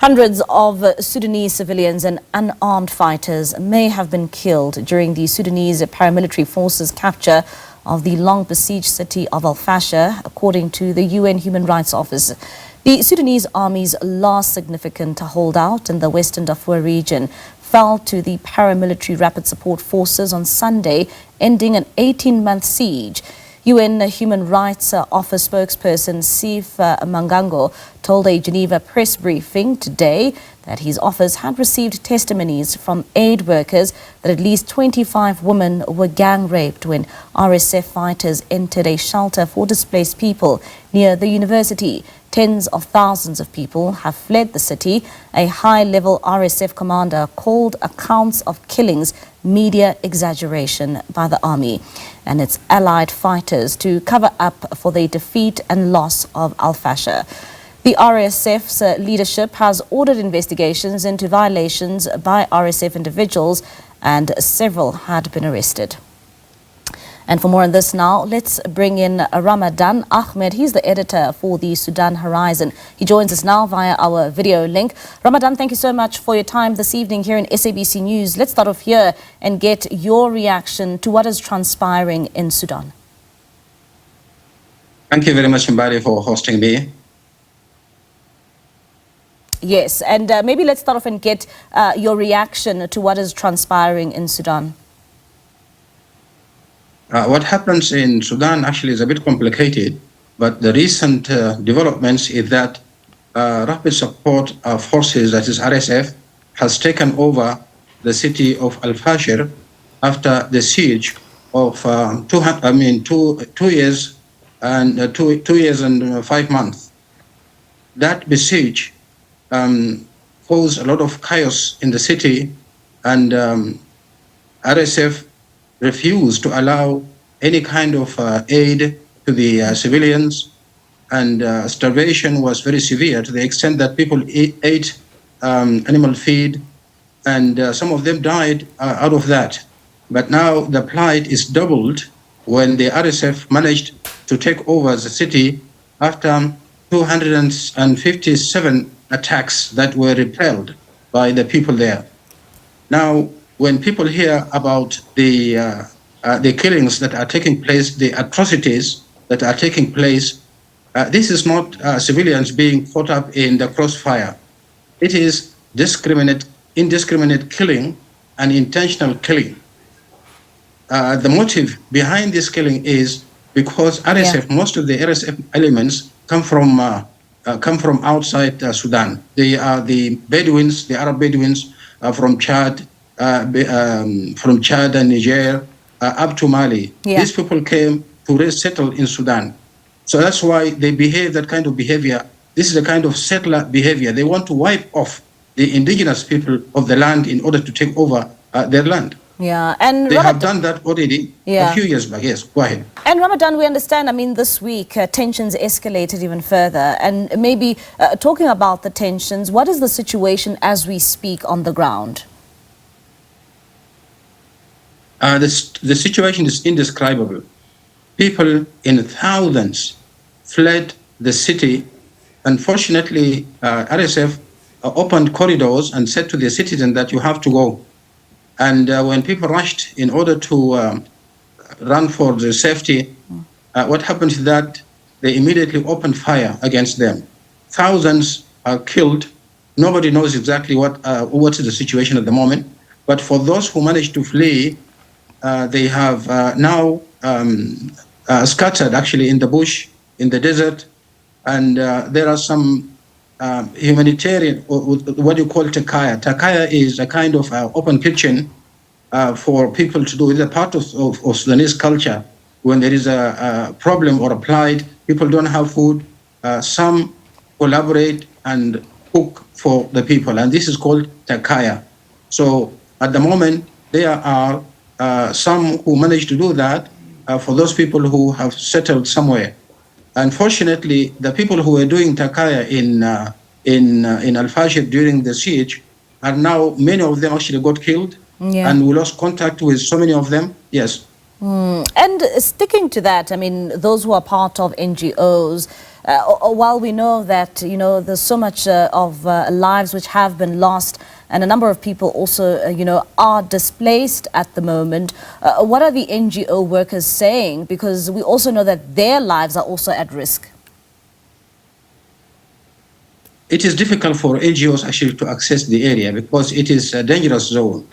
Hundreds of Sudanese civilians and unarmed fighters may have been killed during the Sudanese paramilitary forces' capture of the long-besieged city of Alfasia, according to the UN Human Rights Office. The Sudanese army's last significant holdout in the Western Darfur region fell to the paramilitary rapid support forces on Sunday, ending an 18-month siege. UN Human Rights Office spokesperson Seif Magango told a Geneva press briefing today that his office had received testimonies from aid workers that at least 25 women were gang raped when RSF fighters entered a shelter for displaced people near the university. Tens of thousands of people have fled the city. A high-level RSF commander called accounts of killings media exaggeration by the army and its allied fighters to cover up for the defeat and loss of Alfasia. The RSF's leadership has ordered investigations into violations by RSF individuals, and several had been arrested. And for more on this now, let's bring in Ramadan Ahmed. He's the editor for the Sudan Horizon. He joins us now via our video link. Ramadan, thank you so much for your time this evening here in SABC News. Let's start off here and get your reaction to what is transpiring in Sudan. Thank you very much, Mbari, for hosting me. Yes, and maybe let's start off and get your reaction to what is transpiring in Sudan. What happens in Sudan actually is a bit complicated, but the recent developments is that rapid support forces, that is RSF, has taken over the city of Al-Fashir after the siege of 2 years and 2 years and 5 months. That besiege caused a lot of chaos in the city, and RSF refused to allow any kind of aid to the civilians, and starvation was very severe to the extent that people ate animal feed, and some of them died out of that. But now the plight is doubled when the RSF managed to take over the city after 257 attacks that were repelled by the people there. Now, when people hear about the killings that are taking place, the atrocities that are taking place, this is not civilians being caught up in the crossfire. It is indiscriminate killing and intentional killing. The motive behind this killing is because RSF, most of the RSF elements come from outside Sudan. They are the Bedouins, the Arab Bedouins from Chad, and Niger up to Mali. Yeah. These people came to settle in Sudan. So that's why they behave that kind of behavior. This is a kind of settler behavior. They want to wipe off the indigenous people of the land in order to take over their land. Yeah, and they have done that already a few years back. Yes, go ahead. And Ramadan, we understand, I mean, this week tensions escalated even further. And maybe talking about the tensions, what is the situation as we speak on the ground? The situation is indescribable. People in thousands fled the city. Unfortunately, RSF opened corridors and said to the citizens that you have to go. And when people rushed in order to run for their safety, what happened is that they immediately opened fire against them. Thousands are killed. Nobody knows exactly what is the situation at the moment. But for those who managed to flee, they have now scattered actually in the bush, in the desert, and there are some humanitarian, what you call takaya. Takaya is a kind of open kitchen for people to do. It's a part of Sudanese culture. When there is a problem or a plight, people don't have food. Some collaborate and cook for the people, and this is called takaya. So at the moment, there are some who manage to do that for those people who have settled somewhere. Unfortunately, the people who were doing takaya in Al-Fashir during the siege are now, many of them actually got killed, and we lost contact with so many of them. Yes. And sticking to that, I mean, those who are part of NGOs, while we know that, there's so much of lives which have been lost, and a number of people also, are displaced at the moment. What are the NGO workers saying? Because we also know that their lives are also at risk. It is difficult for NGOs actually to access the area because it is a dangerous zone.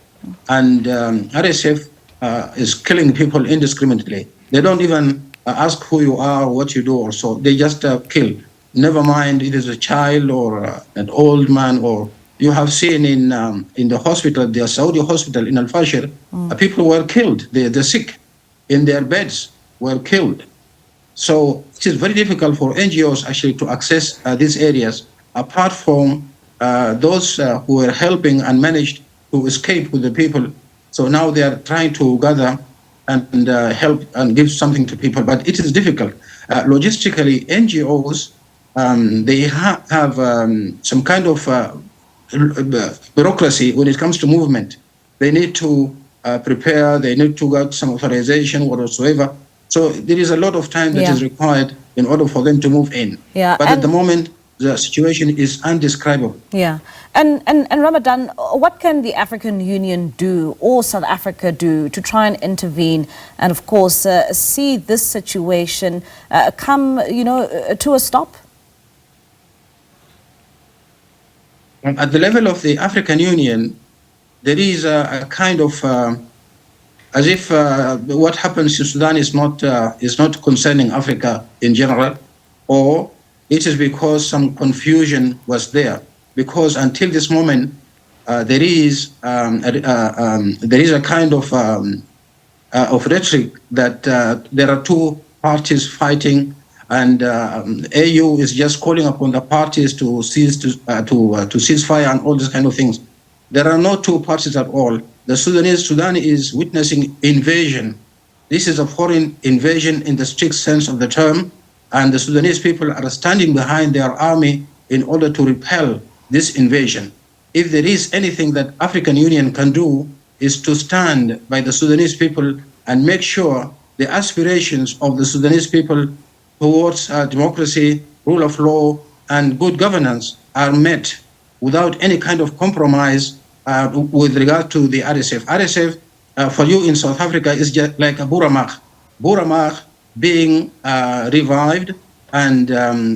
And RSF is killing people indiscriminately. They don't even ask who you are, what you do, or so. They just kill. Never mind it is a child or an old man, or you have seen in the hospital, the Saudi hospital in Al-Fashir, people were killed. The sick in their beds were killed. So it is very difficult for NGOs actually to access these areas, apart from those who were helping and managed to escape with the people. So now they are trying to gather and help and give something to people, but it is difficult. Logistically, NGOs, they have some kind of bureaucracy when it comes to movement. They need to prepare, they need to get some authorization, whatsoever. So there is a lot of time that is required in order for them to move in. Yeah, but at the moment, the situation is undescribable. Yeah. And Ramadan, what can the African Union do or South Africa do to try and intervene and, of course, see this situation come, to a stop? At the level of the African Union, there is a kind of, as if what happens in Sudan is not concerning Africa in general, or it is because some confusion was there. Because until this moment, there is a kind of rhetoric that there are two parties fighting, and AU is just calling upon the parties to cease fire and all these kind of things. There are no two parties at all. Sudan is witnessing invasion. This is a foreign invasion in the strict sense of the term. And the Sudanese people are standing behind their army in order to repel this invasion. If there is anything that African Union can do, is to stand by the Sudanese people and make sure the aspirations of the Sudanese people towards democracy, rule of law, and good governance are met without any kind of compromise with regard to the RSF. RSF, for you in South Africa, is just like a Buramach. Buramach being revived and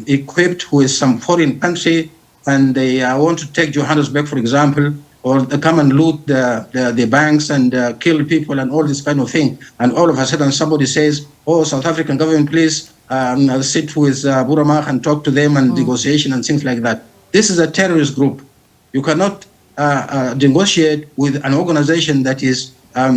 equipped with some foreign country, and they want to take Johannesburg, for example, or come and loot the banks and kill people and all this kind of thing. And all of a sudden somebody says, oh, South African government, please sit with Buramach and talk to them and negotiation and things like that. This is a terrorist group. You cannot negotiate with an organization that is a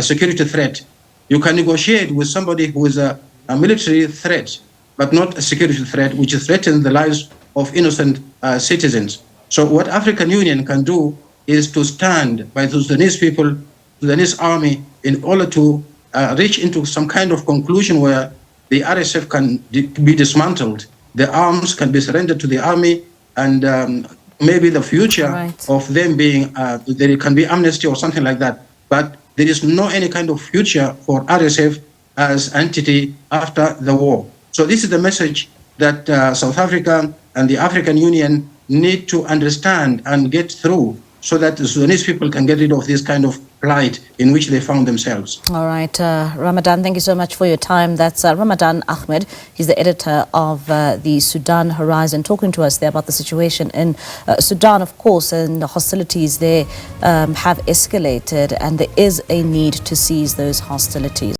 security threat. You can negotiate with somebody who is a military threat, but not a security threat, which threatens the lives of innocent citizens. So what African Union can do is to stand by the Sudanese people, Sudanese army, in order to reach into some kind of conclusion where the RSF can be dismantled, the arms can be surrendered to the army, and maybe the future of them being, there can be amnesty or something like that. But there is no any kind of future for RSF as entity after the war. So this is the message that South Africa and the African Union need to understand and get through, so that the Sudanese people can get rid of this kind of plight in which they found themselves. All right, Ramadan, thank you so much for your time. That's Ramadan Ahmed. He's the editor of the Sudan Horizon, talking to us there about the situation in Sudan, of course, and the hostilities there have escalated, and there is a need to cease those hostilities.